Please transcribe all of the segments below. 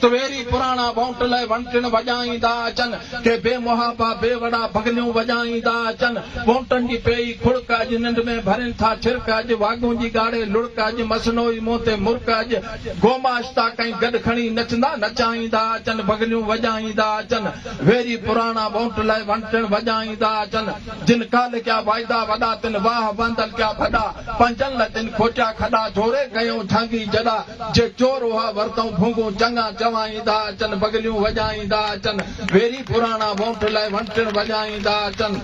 तवेरी पुराना वोट लाइ वंटिण वॼाईंदा अचनि के बेमुहाबा बेवड़ा भगलियूं वॼाईंदा अचनि वोटनि जी पेई खुड़क अॼु निंड में भरनि था छिरक अॼु वागूं जी गाड़े लुड़क अॼु मसनोई मुंह ते मुर्क अॼु गोमाश्ता कई गॾु खणी नचंदा नचाईंदा अचनि भगलियूं वॼाईंदा अचनि वेरी पुराना वोट लाइ वंटिण वॼाईंदा अचनि जिन काल क्या वाइदा वॾा तिन वाह बांदल क्या भॾा पंजनि लतिन खोटिया खॾा जोड़े कयूं झांगी जॾा जे चोर हुआ वरतऊं भूंगूं चङा चवाईंदा अचनि भगलियूं वॼाईंदा अचनि वेरी पुराना वोट लाइ वंटिण वॼाईंदा अचनि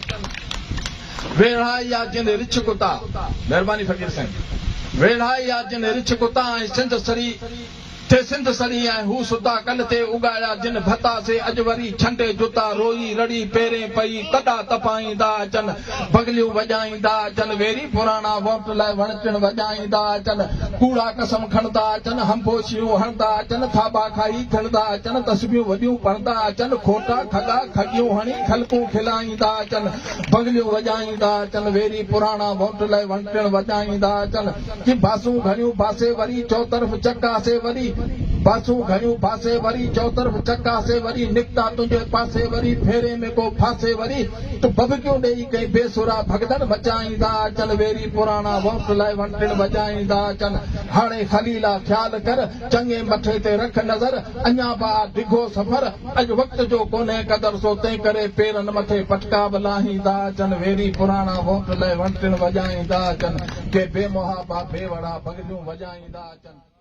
वेढ़ाई जिन रिछ कुता महिरबानी फ़कीर साईं वेढ़ाई जिन रिछ कुता ऐं सिंध सड़ी ऐं हू सुता कल ते उगाया जिन भता से अॼु वरी छंडे जुता रोई रड़ी पेरें पई तॾा तपाईंदा अचनि भगलियूं वॼाईंदा अचनि वेरी पुराना वोट लाइ वणटिण वॼाईंदा अचनि कूड़ा कसम खणंदा अचनि हंबोशियूं हणंदा अचनि थाबा खाई खणंदा अचनि तस्बियूं वॾियूं पढ़ंदा अचनि खोटा खगा खगियूं हणी खलकूं खिलाईंदा अचनि भगलियूं वॼाईंदा अचनि वेरी पुराना वोट लाइ वणटिण वॼाईंदा अचनि कि बासूं घणियूं बासे वरी चौतरफ़ चकासे वरी बासूं घणियूं बासे वरी चौतरफ़ चकासे वरी निकिता तुंहिंजे पासे वरी फेरे में को फासे वरी तूं बबकियूं ॾेई कई बेसुरा भगदड़ मचाईंदा अचनि वेरी पुराना वोट लाइ वंटिण वॼाईंदा अचनि हाणे खलीला ख़्याल कर चङे मथे ते रख नज़र अञा बि डिघो सफ़र अॼु वक़्त जो कोन्हे क़दर सो तंहिं करे पेरनि मथे पटका बि लाहींदा अचनि वेरी पुराना वोट लाइ वंटिण वॼाईंदा अचनि के बेमुहाबा बेवड़ा भगलियूं वॼाईंदा अचनि।